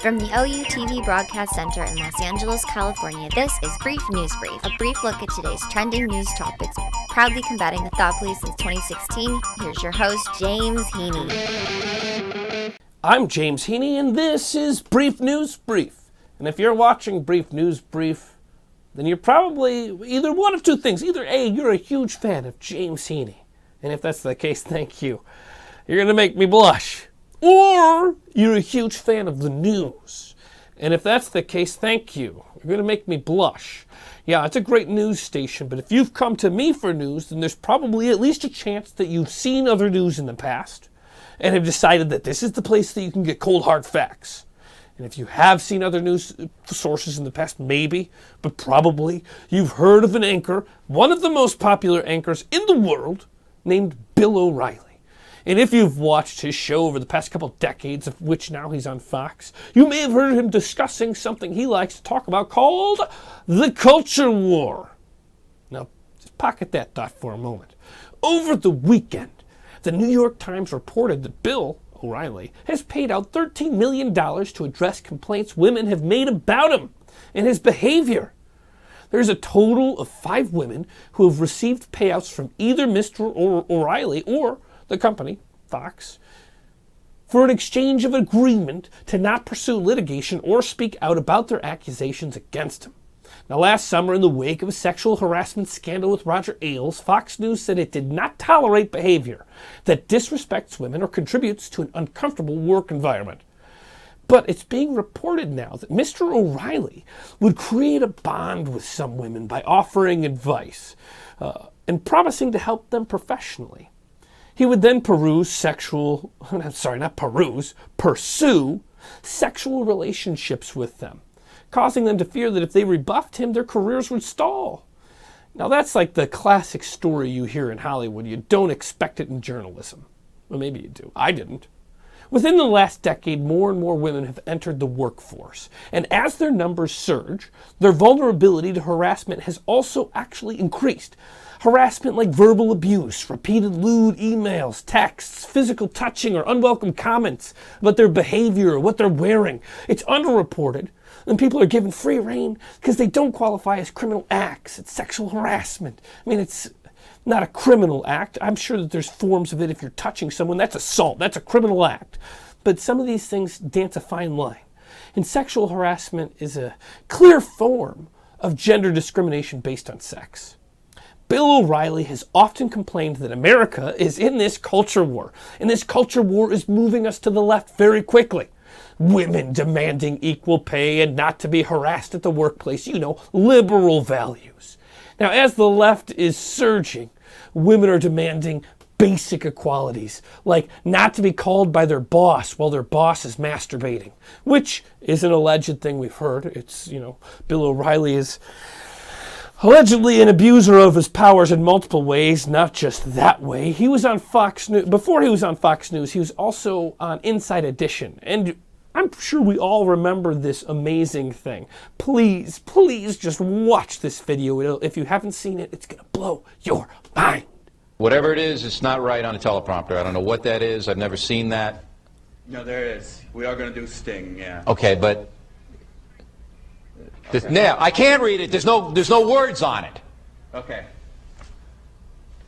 From the OUTV Broadcast Center in Los Angeles, California, this is Brief News Brief, a brief look at today's trending news topics, proudly combating the thought police since 2016. Here's your host, James Heaney. I'm James Heaney, and this is Brief News Brief. And if you're watching Brief News Brief, then you're probably either one of two things. Either A, you're a huge fan of James Heaney, and if that's the case, thank you. You're going to make me blush. Or you're a huge fan of the news. And if that's the case, thank you. You're going to make me blush. Yeah, it's a great news station, but if you've come to me for news, then there's probably at least a chance that you've seen other news in the past and have decided that this is the place that you can get cold, hard facts. And if you have seen other news sources in the past, maybe, but probably, you've heard of an anchor, one of the most popular anchors in the world, named Bill O'Reilly. And if you've watched his show over the past couple decades, of which now he's on Fox, you may have heard him discussing something he likes to talk about called the culture war. Now, just pocket that thought for a moment. Over the weekend, the New York Times reported that Bill O'Reilly has paid out $13 million to address complaints women have made about him and his behavior. There's a total of 5 women who have received payouts from either Mr. O'Reilly or the company, Fox, for an exchange of agreement to not pursue litigation or speak out about their accusations against him. Now, last summer, in the wake of a sexual harassment scandal with Roger Ailes, Fox News said it did not tolerate behavior that disrespects women or contributes to an uncomfortable work environment. But it's being reported now that Mr. O'Reilly would create a bond with some women by offering advice and promising to help them professionally. He would then pursue sexual relationships with them, causing them to fear that if they rebuffed him, their careers would stall. Now, that's like the classic story you hear in Hollywood. You don't expect it in journalism. Well, maybe you do. I didn't. Within the last decade, more and more women have entered the workforce. And as their numbers surge, their vulnerability to harassment has also actually increased. Harassment like verbal abuse, repeated lewd emails, texts, physical touching, or unwelcome comments about their behavior or what they're wearing. It's underreported, and people are given free rein because they don't qualify as criminal acts. It's sexual harassment. I mean, it's not a criminal act. I'm sure that there's forms of it if you're touching someone. That's assault. That's a criminal act. But some of these things dance a fine line. And sexual harassment is a clear form of gender discrimination based on sex. Bill O'Reilly has often complained that America is in this culture war, and this culture war is moving us to the left very quickly. Women demanding equal pay and not to be harassed at the workplace, liberal values. Now, as the left is surging, women are demanding basic equalities, like not to be called by their boss while their boss is masturbating, which is an alleged thing we've heard. It's, Bill O'Reilly is allegedly an abuser of his powers in multiple ways, not just that way. He was on Fox News. Before he was on Fox News, he was also on Inside Edition. And I'm sure we all remember this amazing thing. Please just watch this video. If you haven't seen it, it's going to blow your mind. Whatever it is, it's not right on a teleprompter. I don't know what that is. I've never seen that. No, there is. We are going to do Sting, yeah. Okay, but now I can't read it. There's no words on it. Okay.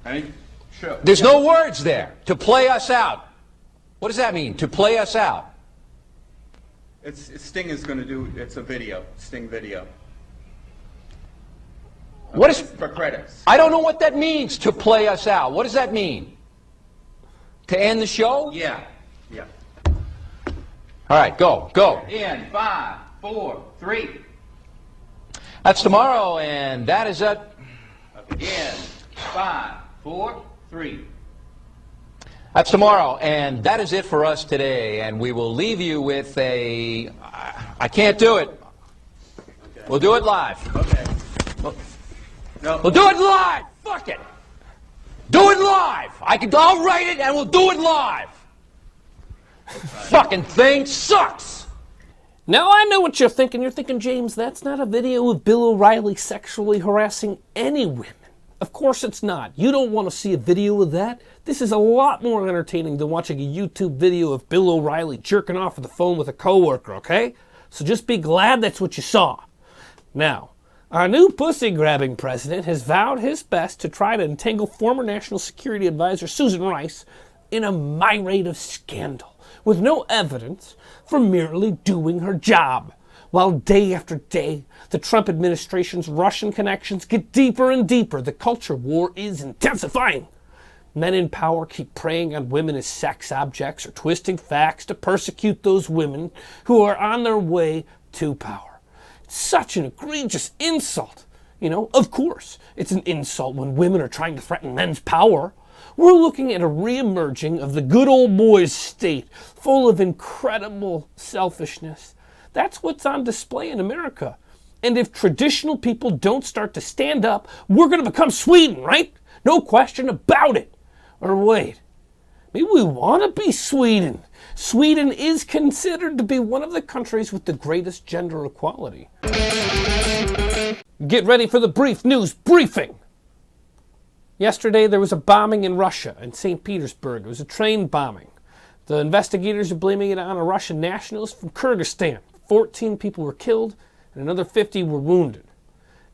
Ready? Sure. There's no words there. To play us out. What does that mean? To play us out. Sting is going to do. It's a video. Sting video. What is for credits? I don't know what that means. To play us out. What does that mean? To end the show? Yeah. Yeah. All right. Go. In 5, 4, 3. That's tomorrow, and that is it. In 5, 4, 3. That's tomorrow, and that is it for us today. And we will leave you with a. I can't do it. Okay. We'll do it live. Okay. We'll do it live. Fuck it. Do it live. I'll write it, and we'll do it live. Fucking thing sucks. Now, I know what you're thinking. You're thinking, James, that's not a video of Bill O'Reilly sexually harassing any women. Of course it's not. You don't want to see a video of that. This is a lot more entertaining than watching a YouTube video of Bill O'Reilly jerking off on the phone with a coworker, okay? So just be glad that's what you saw. Now, our new pussy-grabbing president has vowed his best to try to entangle former National Security Advisor Susan Rice in a myriad of scandal, with no evidence for merely doing her job. While day after day, the Trump administration's Russian connections get deeper and deeper, the culture war is intensifying. Men in power keep preying on women as sex objects or twisting facts to persecute those women who are on their way to power. It's such an egregious insult. You know, of course, it's an insult when women are trying to threaten men's power. We're looking at a re-emerging of the good old boys state, full of incredible selfishness. That's what's on display in America. And if traditional people don't start to stand up, we're going to become Sweden, right? No question about it. Or wait, maybe we want to be Sweden. Sweden is considered to be one of the countries with the greatest gender equality. Get ready for the brief news briefing. Yesterday there was a bombing in Russia, in St. Petersburg. It was a train bombing. The investigators are blaming it on a Russian nationalist from Kyrgyzstan. 14 people were killed and another 50 were wounded.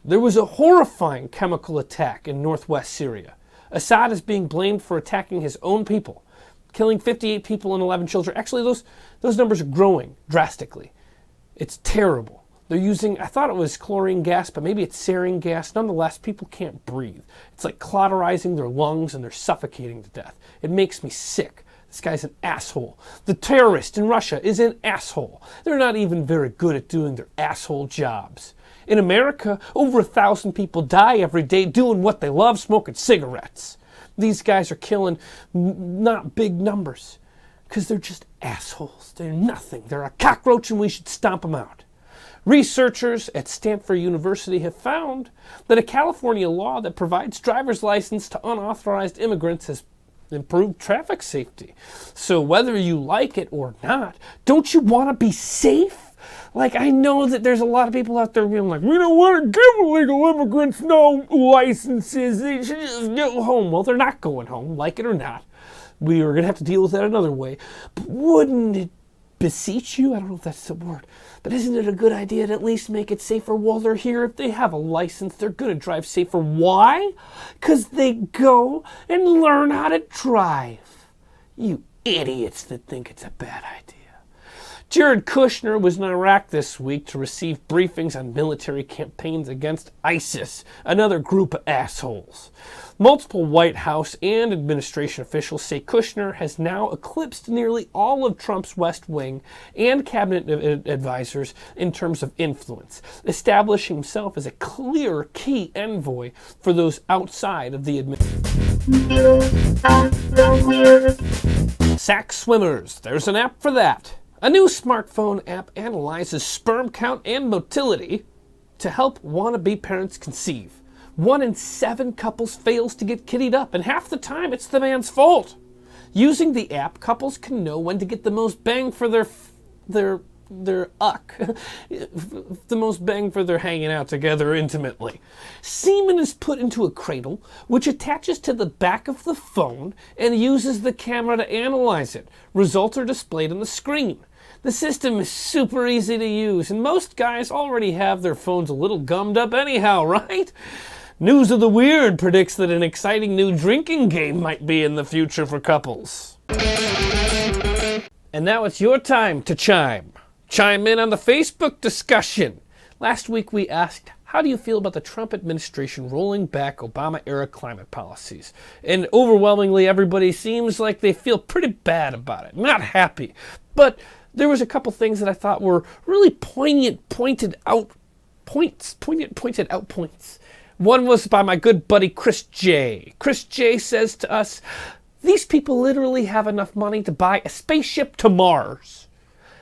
There was a horrifying chemical attack in northwest Syria. Assad is being blamed for attacking his own people, killing 58 people and 11 children. Actually, those numbers are growing drastically. It's terrible. They're using, I thought it was chlorine gas, but maybe it's sarin gas. Nonetheless, people can't breathe. It's like cauterizing their lungs and they're suffocating to death. It makes me sick. This guy's an asshole. The terrorist in Russia is an asshole. They're not even very good at doing their asshole jobs. In America, over 1,000 people die every day doing what they love, smoking cigarettes. These guys are killing not big numbers because they're just assholes. They're nothing. They're a cockroach and we should stomp them out. Researchers at Stanford University have found that a California law that provides driver's license to unauthorized immigrants has improved traffic safety. So whether you like it or not, don't you want to be safe? Like, I know that there's a lot of people out there being like, we don't want to give illegal immigrants no licenses. They should just go home. Well, they're not going home, like it or not. We are going to have to deal with that another way. But wouldn't it beseech you? I don't know if that's the word. But isn't it a good idea to at least make it safer while they're here? If they have a license, they're going to drive safer. Why? Because they go and learn how to drive. You idiots that think it's a bad idea. Jared Kushner was in Iraq this week to receive briefings on military campaigns against ISIS, another group of assholes. Multiple White House and administration officials say Kushner has now eclipsed nearly all of Trump's West Wing and cabinet advisors in terms of influence, establishing himself as a clear key envoy for those outside of the administration. Sack swimmers, there's an app for that. A new smartphone app analyzes sperm count and motility to help wannabe parents conceive. 1 in 7 couples fails to get kiddied up, and half the time it's the man's fault. Using the app, couples can know when to get the most bang for their uck, the most bang for their hanging out together intimately. Semen is put into a cradle, which attaches to the back of the phone and uses the camera to analyze it. Results are displayed on the screen. The system is super easy to use, and most guys already have their phones a little gummed up anyhow, right? News of the Weird predicts that an exciting new drinking game might be in the future for couples. And now it's your time to chime. Chime in on the Facebook discussion. Last week we asked, how do you feel about the Trump administration rolling back Obama-era climate policies? And overwhelmingly everybody seems like they feel pretty bad about it, not happy. But there was a couple things that I thought were really pointed out points. One was by my good buddy Chris J. Chris J says to us, these people literally have enough money to buy a spaceship to Mars.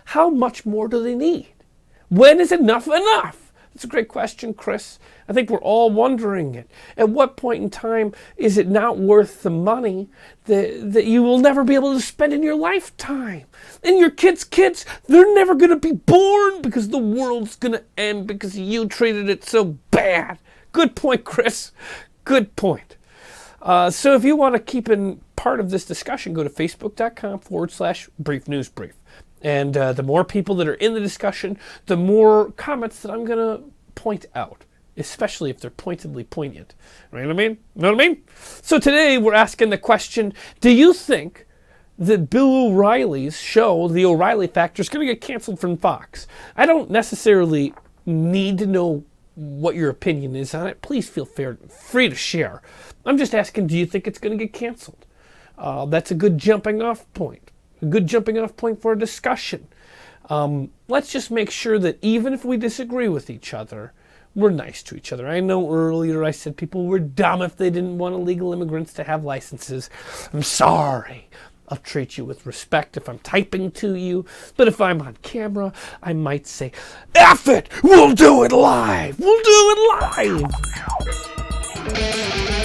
How much more do they need? When is enough enough? That's a great question, Chris. I think we're all wondering it. At what point in time is it not worth the money that you will never be able to spend in your lifetime? And your kids, they're never going to be born because the world's going to end because you treated it so bad. Good point, Chris. Good point. So if you want to keep in part of this discussion, go to facebook.com/briefnewsbrief. And the more people that are in the discussion, the more comments that I'm going to point out, especially if they're pointedly poignant. Right what I mean? Know what I mean? So today we're asking the question, do you think that Bill O'Reilly's show, The O'Reilly Factor, is going to get canceled from Fox? I don't necessarily need to know what your opinion is on it. Please feel free to share. I'm just asking, do you think it's going to get canceled? That's a good jumping off point. A good jumping off point for a discussion. Let's just make sure that even if we disagree with each other, we're nice to each other. I know earlier I said people were dumb if they didn't want illegal immigrants to have licenses. I'm sorry. I'll treat you with respect if I'm typing to you. But if I'm on camera, I might say, F it! We'll do it live! We'll do it live!